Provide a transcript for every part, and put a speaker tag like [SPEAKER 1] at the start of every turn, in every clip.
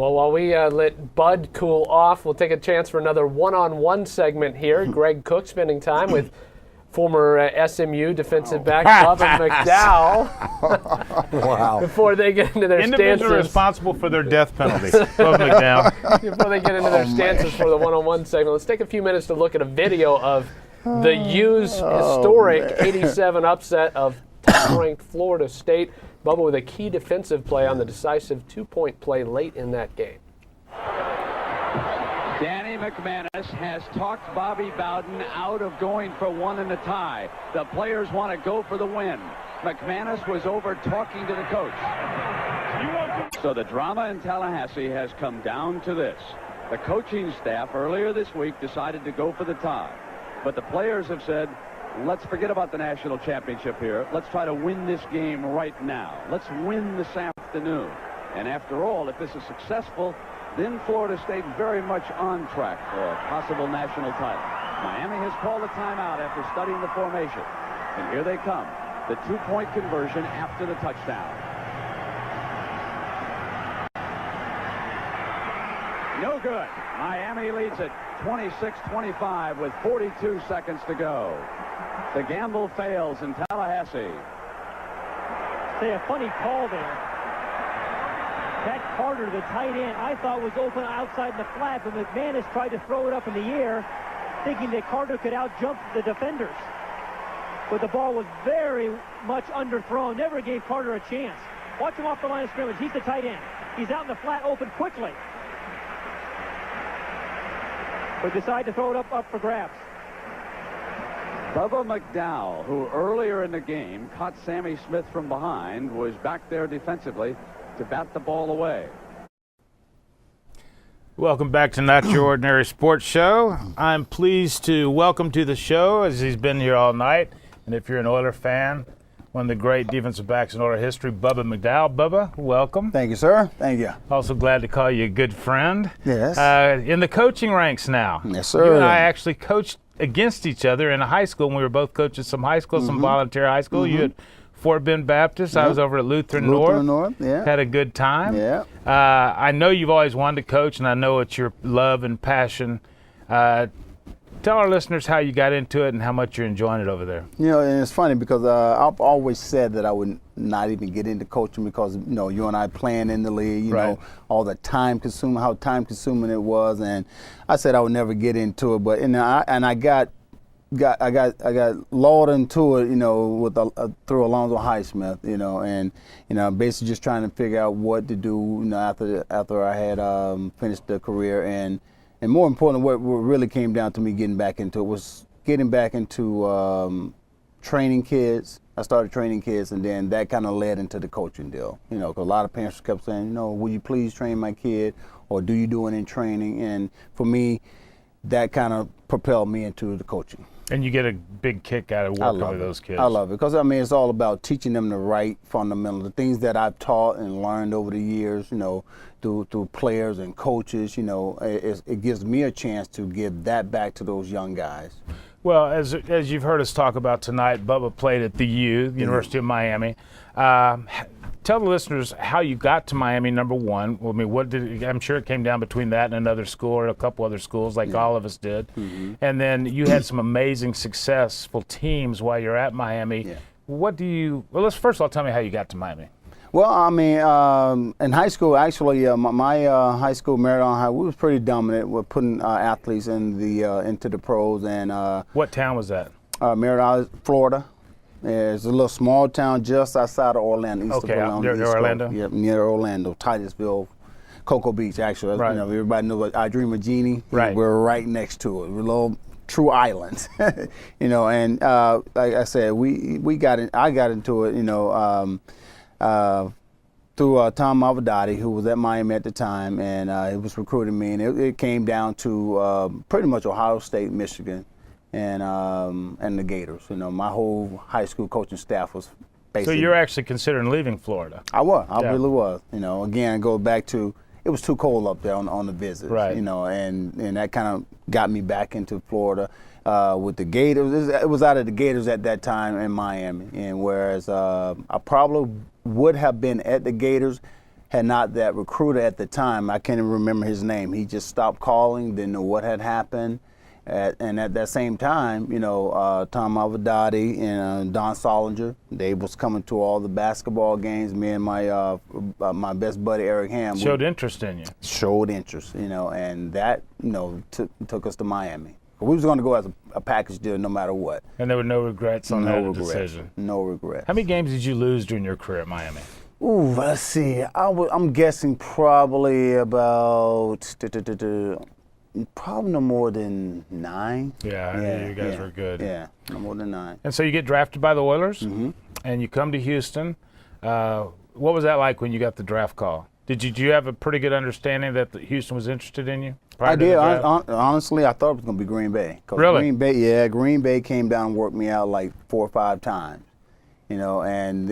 [SPEAKER 1] Well, while we let Bud cool off, we'll take a chance for another one-on-one segment here. Greg Koch spending time with former SMU defensive back Bubba McDowell.
[SPEAKER 2] Wow.
[SPEAKER 1] Before they get into their
[SPEAKER 3] Individual
[SPEAKER 1] stances.
[SPEAKER 3] responsible for their death penalty. Bubba McDowell.
[SPEAKER 1] Before they get into their stances for the one-on-one segment, let's take a few minutes to look at a video of the U's historic 87 upset of top-ranked Florida State. Bubba with a key defensive play on the decisive two-point play late in that game.
[SPEAKER 4] Danny McManus has talked Bobby Bowden out of going for one in a tie. The players want to go for the win. McManus was over talking to the coach. So the drama in Tallahassee has come down to this. The coaching staff earlier this week decided to go for the tie. But the players have said, let's forget about the national championship here. Let's try to win this game right now. Let's win this afternoon. And after all, if this is successful, then Florida State very much on track for a possible national title. Miami has called a timeout after studying the formation. And here they come. The two-point conversion after the touchdown. No good. Miami leads it 26-25 with 42 seconds to go. The gamble fails in Tallahassee.
[SPEAKER 5] Say a funny call there. That Carter, the tight end, I thought was open outside the flat, but McManus tried to throw it up in the air, thinking that Carter could out-jump the defenders. But the ball was very much underthrown, never gave Carter a chance. Watch him off the line of scrimmage. He's the tight end. He's out in the flat, open quickly. But decide to throw it up for grabs.
[SPEAKER 4] Bubba McDowell, who earlier in the game caught Sammy Smith from behind, was back there defensively to bat the ball away.
[SPEAKER 3] Welcome back to Not Your Ordinary Sports Show. I'm pleased to welcome to the show, as he's been here all night, and if you're an Oiler fan, one of the great defensive backs in Oiler history, Bubba McDowell. Bubba, welcome.
[SPEAKER 2] Thank you, sir. Thank you.
[SPEAKER 3] Also glad to call you a good friend.
[SPEAKER 2] Yes.
[SPEAKER 3] In the coaching ranks now.
[SPEAKER 2] Yes, sir.
[SPEAKER 3] You and I actually coached against each other in high school, and we were both coaching some high school, some volunteer high school. You at Fort Bend Baptist. I was over at Lutheran North.
[SPEAKER 2] Yeah.
[SPEAKER 3] Had a good time.
[SPEAKER 2] Yeah.
[SPEAKER 3] I know you've always wanted to coach, and I know it's your love and passion. Tell our listeners how you got into it and how much you're enjoying it over there.
[SPEAKER 2] You know, and it's funny because I've always said that I would not even get into coaching because, you know, you and I playing in the league, you know, all the how time consuming it was. And I said I would never get into it. But, I got lulled into it, you know, with through Alonzo Highsmith, you know, and basically just trying to figure out what to do, you know, after I had finished the career, and more important, what really came down to me getting back into it was getting back into training kids. I started training kids, and then that kind of led into the coaching deal, you know, because a lot of parents kept saying, you know, will you please train my kid, or do you do it in training? And for me, that kind of propelled me into the coaching.
[SPEAKER 3] And you get a big kick out of working with those kids.
[SPEAKER 2] I love it because, I mean, it's all about teaching them the right fundamentals, the things that I've taught and learned over the years, you know, through players and coaches. You know, it gives me a chance to give that back to those young guys.
[SPEAKER 3] Well, as you've heard us talk about tonight, Bubba played at the University of Miami. Tell the listeners how you got to Miami, number one. I mean, I'm sure it came down between that and another school or a couple other schools, like all of us did. And then you had some amazing, successful teams while you're at Miami. Well, let's first of all tell me how you got to Miami.
[SPEAKER 2] Well, I mean, in high school, actually, my high school, Marathon High, we was pretty dominant with putting athletes into the pros. And
[SPEAKER 3] what town was that?
[SPEAKER 2] Marathon, Florida. It's a little small town just outside of Orlando, east of Orlando.
[SPEAKER 3] Near Orlando?
[SPEAKER 2] Yeah, near Orlando, Titusville, Cocoa Beach, actually. You know, everybody knows I Dream of Jeannie.
[SPEAKER 3] Right.
[SPEAKER 2] We're right next to it. We're little true islands, you know. And like I said, I got into it, you know, through Tom Mavedati, who was at Miami at the time, and he was recruiting me. And it came down to pretty much Ohio State, Michigan, and the Gators. You know, my whole high school coaching staff was basically.
[SPEAKER 3] So you're actually considering leaving Florida?
[SPEAKER 2] I really was. You know, again, it goes back to it was too cold up there on the visits.
[SPEAKER 3] Right.
[SPEAKER 2] You know, and that kind of got me back into Florida with the Gators. It was out of the Gators at that time in Miami, and whereas I probably would have been at the Gators had not that recruiter at the time, I can't even remember his name. He just stopped calling, didn't know what had happened. And at that same time, Tom Avedati and Don Solinger, they was coming to all the basketball games. Me and my best buddy Eric Ham
[SPEAKER 3] showed interest in you.
[SPEAKER 2] Showed interest, and that took us to Miami. We was going to go as a package deal no matter what.
[SPEAKER 3] And there were no regrets on that decision.
[SPEAKER 2] No regrets.
[SPEAKER 3] How many games did you lose during your career at Miami?
[SPEAKER 2] Ooh, let's see. I'm guessing probably about. Probably no more than 9.
[SPEAKER 3] Yeah, you guys were good.
[SPEAKER 2] Yeah, no more than 9.
[SPEAKER 3] And so you get drafted by the Oilers,
[SPEAKER 2] Mm-hmm.
[SPEAKER 3] and you come to Houston. What was that like when you got the draft call? Did you have a pretty good understanding that Houston was interested in you?
[SPEAKER 2] I did. Honestly, I thought it was going to be Green Bay.
[SPEAKER 3] Really?
[SPEAKER 2] Green Bay came down and worked me out like 4 or 5 times. And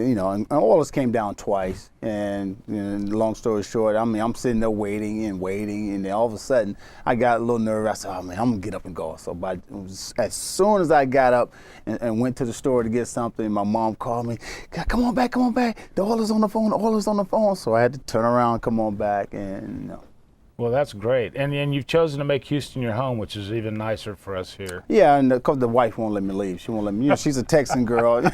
[SPEAKER 2] Oilers came down twice. And long story short, I'm sitting there waiting, and then all of a sudden, I got a little nervous. I said, "Oh man, I'm gonna get up and go." So, as soon as I got up and went to the store to get something, my mom called me. "Come on back! The Oilers on the phone. So I had to turn around, come on back, and.
[SPEAKER 3] Well, that's great. And you've chosen to make Houston your home, which is even nicer for us here.
[SPEAKER 2] Yeah, and because the wife won't let me leave. She won't let me. She's a Texan girl.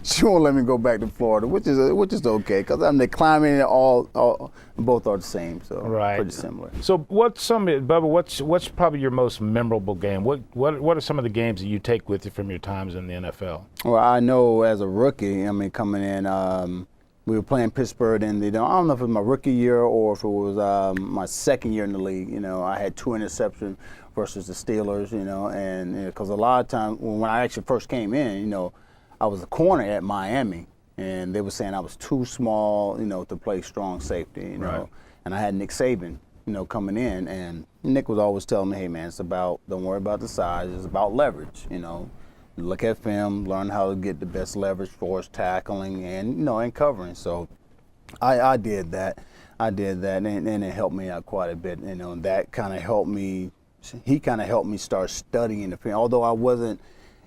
[SPEAKER 2] She won't let me go back to Florida, which is okay, because the climate and all both are the same, so pretty similar.
[SPEAKER 3] So Bubba, what's probably your most memorable game? What are some of the games that you take with you from your times in the NFL?
[SPEAKER 2] Well, I know as a rookie, coming in, we were playing Pittsburgh, and I don't know if it was my rookie year or if it was my second year in the league. I had 2 interceptions versus the Steelers. And because a lot of times when I actually first came in, I was a corner at Miami, and they were saying I was too small, to play strong safety.
[SPEAKER 3] Right.
[SPEAKER 2] And I had Nick Saban, coming in, and Nick was always telling me, "Hey man, don't worry about the size. It's about leverage. Look at film, learn how to get the best leverage for us tackling and covering." So I did that. And it helped me out quite a bit. And that kind of helped me. He kind of helped me start studying the film. Although I wasn't,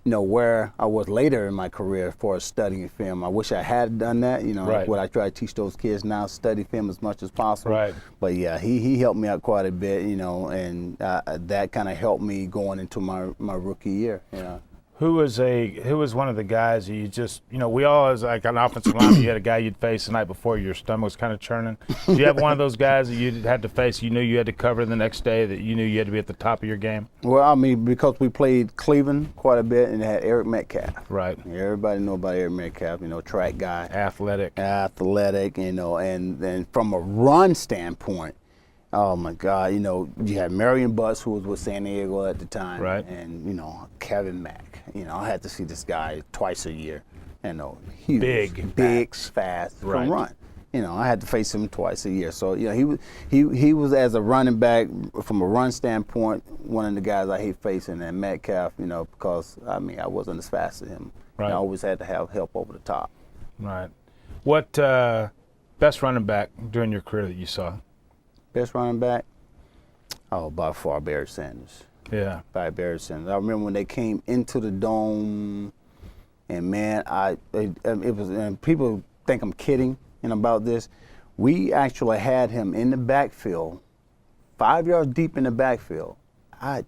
[SPEAKER 2] where I was later in my career for studying film. I wish I had done that.
[SPEAKER 3] Right.
[SPEAKER 2] What I try to teach those kids now: study film as much as possible.
[SPEAKER 3] Right.
[SPEAKER 2] But yeah, he helped me out quite a bit. And that kind of helped me going into my rookie year.
[SPEAKER 3] Who was one of the guys that you just, we all, as like an offensive lineman, you had a guy you'd face the night before your stomach was kind of churning. Do you have one of those guys that you had to face, you knew you had to cover the next day, that you knew you had to be at the top of your game?
[SPEAKER 2] Well, because we played Cleveland quite a bit, and it had Eric Metcalf.
[SPEAKER 3] Right.
[SPEAKER 2] Everybody know about Eric Metcalf, track guy.
[SPEAKER 3] Athletic,
[SPEAKER 2] and then from a run standpoint, oh my God, you had Marion Butts, who was with San Diego at the time,
[SPEAKER 3] right,
[SPEAKER 2] and Kevin Mack. I had to see this guy twice a year. Huge, big, fast,
[SPEAKER 3] right,
[SPEAKER 2] can run. I had to face him twice a year. So he was, as a running back, from a run standpoint, one of the guys I hate facing. And Metcalf, because I wasn't as fast as him.
[SPEAKER 3] Right.
[SPEAKER 2] I always had to have help over the top.
[SPEAKER 3] Right. What best running back during your career that you saw?
[SPEAKER 2] Best running back? Oh, by far, Barry Sanders.
[SPEAKER 3] Yeah.
[SPEAKER 2] By Barry Sanders. I remember when they came into the dome, and man, it was. And people think I'm kidding about this. We actually had him in the backfield, 5 yards deep in the backfield.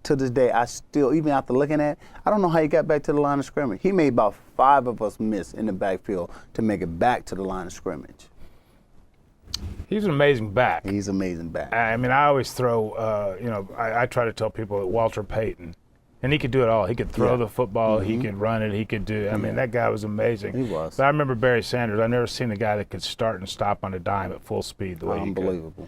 [SPEAKER 2] To this day, I still, even after looking at it, I don't know how he got back to the line of scrimmage. He made about 5 of us miss in the backfield to make it back to the line of scrimmage.
[SPEAKER 3] He's an amazing back.
[SPEAKER 2] He's an amazing back.
[SPEAKER 3] I always throw, I try to tell people that Walter Payton, and he could do it all. He could throw the football, he could run it, he could do, that guy was amazing.
[SPEAKER 2] He was.
[SPEAKER 3] But I remember Barry Sanders. I've never seen a guy that could start and stop on a dime at full speed the way he could.
[SPEAKER 2] Unbelievable.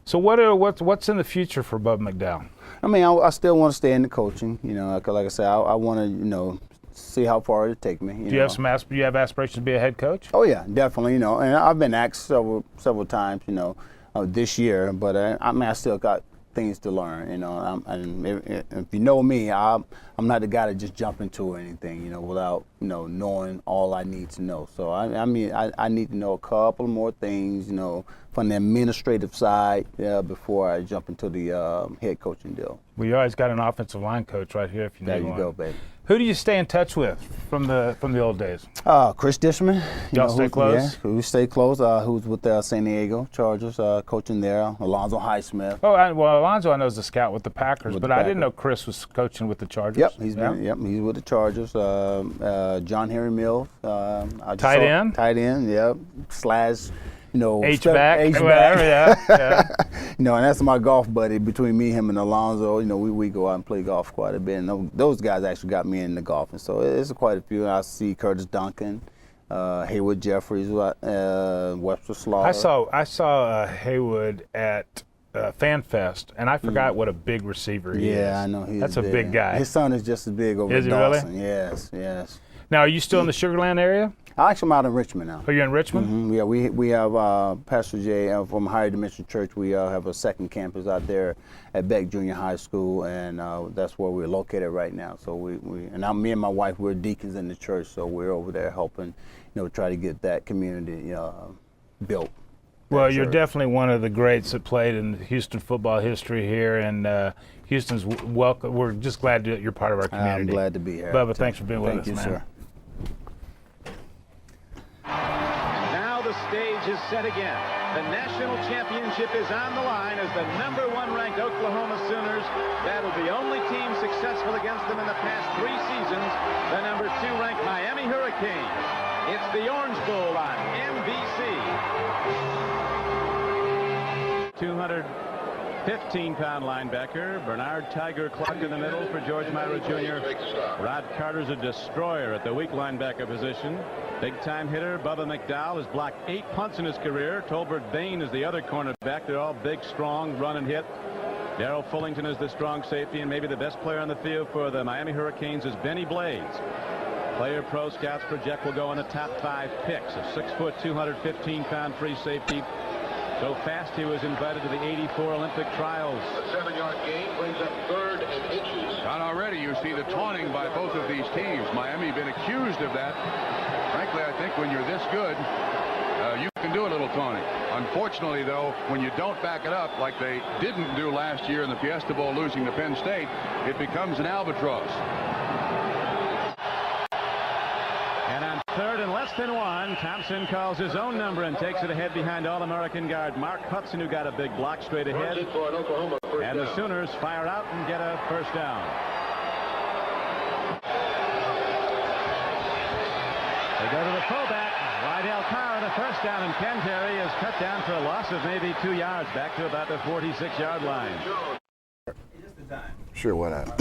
[SPEAKER 3] So what's in the future for Bubba McDowell?
[SPEAKER 2] I still want to stay in the coaching, because like I said, I want to, see how far it'll take me.
[SPEAKER 3] Do you have you have aspirations to be a head coach?
[SPEAKER 2] Oh yeah, definitely. And I've been asked several times, this year, but I still got things to learn. And if you know me, I'm not the guy to just jump into anything, without knowing all I need to know. So I need to know a couple more things, from the administrative side, before I jump into the head coaching deal.
[SPEAKER 3] Well, you always got an offensive line coach right here if you need one.
[SPEAKER 2] There you go, baby.
[SPEAKER 3] Who do you stay in touch with from the old days?
[SPEAKER 2] Chris Dishman.
[SPEAKER 3] Y'all stay close?
[SPEAKER 2] Yeah, we stay close. Who's with the San Diego Chargers, coaching there. Alonzo Highsmith.
[SPEAKER 3] Oh, well, Alonzo I know is a scout with the Packers, but I didn't know Chris was coaching with the Chargers.
[SPEAKER 2] Yep, he's with the Chargers. John Henry Mills.
[SPEAKER 3] Tight end?
[SPEAKER 2] Tight end, yep. Slash,
[SPEAKER 3] H-back,
[SPEAKER 2] H-back.
[SPEAKER 3] yeah.
[SPEAKER 2] And that's my golf buddy. Between me, him, and Alonzo, we go out and play golf quite a bit. And those guys actually got me into golf. And so it's quite a few. I see Curtis Duncan, Haywood Jeffries, Webster Slaughter.
[SPEAKER 3] I saw Haywood at FanFest, and I forgot what a big receiver he is.
[SPEAKER 2] Yeah, I know.
[SPEAKER 3] That's a big guy.
[SPEAKER 2] His son is just as big over
[SPEAKER 3] Is he
[SPEAKER 2] Dawson.
[SPEAKER 3] really?
[SPEAKER 2] Yes.
[SPEAKER 3] Now, are you still in the Sugar Land area?
[SPEAKER 2] Actually, I'm out in Richmond now.
[SPEAKER 3] Are you in Richmond?
[SPEAKER 2] Mm-hmm. Yeah, we have Pastor Jay from Higher Dimension Church. We have a second campus out there at Beck Junior High School, and that's where we're located right now. So me and my wife, we're deacons in the church, so we're over there helping, try to get that community built.
[SPEAKER 3] Well, you're definitely one of the greats that played in Houston football history here, and Houston's welcome. We're just glad that you're part of our community.
[SPEAKER 2] I'm glad to be here.
[SPEAKER 3] Bubba, thanks for being with us,
[SPEAKER 2] man.
[SPEAKER 3] Thank you, sir.
[SPEAKER 6] Now the stage is set again. The national championship is on the line as the #1 ranked Oklahoma Sooners battle the only team successful against them in the past 3 seasons, the #2 ranked Miami Hurricanes. It's the Orange Bowl on NBC. 215-pound linebacker Bernard Tiger Clark in the middle for George Myra Jr. Rod Carter's a destroyer at the weak linebacker position. Big-time hitter Bubba McDowell has blocked 8 punts in his career. Tolbert Bain is the other cornerback. They're all big, strong, run and hit. Darrell Fullington is the strong safety, and maybe the best player on the field for the Miami Hurricanes is Benny Blades. Player pro scouts project will go in the top 5 picks. A 6-foot, 215-pound free safety. So fast he was invited to the '84 Olympic trials.
[SPEAKER 7] A 7-yard gain brings up 3rd and inches. And already you see the taunting by both of these teams. Miami been accused of that. Frankly, I think when you're this good, you can do a little taunting. Unfortunately, though, when you don't back it up like they didn't do last year in the Fiesta Bowl losing to Penn State, it becomes an albatross.
[SPEAKER 6] And on 3rd and less than 1, Thompson calls his own number and takes it ahead behind All-American guard Mark Hudson, who got a big block straight ahead. And the Sooners fire out and get a first down. They go to the fullback, Rydell Carr, the first down, and Ken Terry is cut down for a loss of maybe 2 yards, back to about the 46-yard line.
[SPEAKER 8] Sure, why not?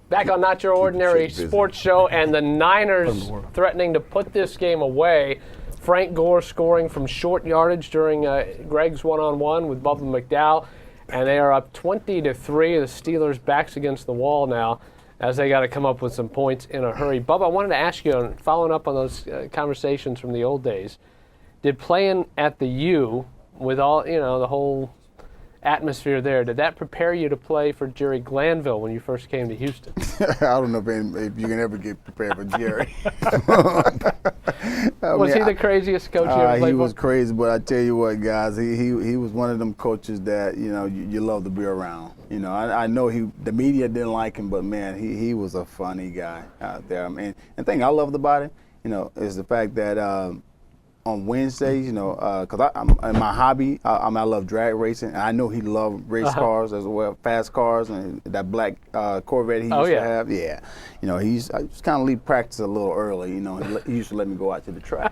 [SPEAKER 1] Back on Not Your Ordinary Sports Show, and the Niners threatening to put this game away. Frank Gore scoring from short yardage during Greg's one-on-one with Bubba McDowell, and they are up 20-3. The Steelers' backs against the wall now, as they got to come up with some points in a hurry. Bubba, I wanted to ask you, following up on those conversations from the old days, did playing at the U with all the whole atmosphere there, did that prepare you to play for Jerry Glanville when you first came to Houston?
[SPEAKER 2] I don't know if you can ever get prepared for Jerry.
[SPEAKER 1] Was he the craziest coach you ever played
[SPEAKER 2] He
[SPEAKER 1] for?
[SPEAKER 2] was crazy, but I tell you what, guys, he was one of them coaches that you love to be around. I know the media didn't like him, but man, he was a funny guy out there. I mean, and the thing I loved about it, is the fact that on Wednesdays, because in my hobby, I love drag racing, and I know he loved race cars as well, fast cars, and that black Corvette he used to have. Yeah, I just kind of leave practice a little early. He used to let me go out to the track.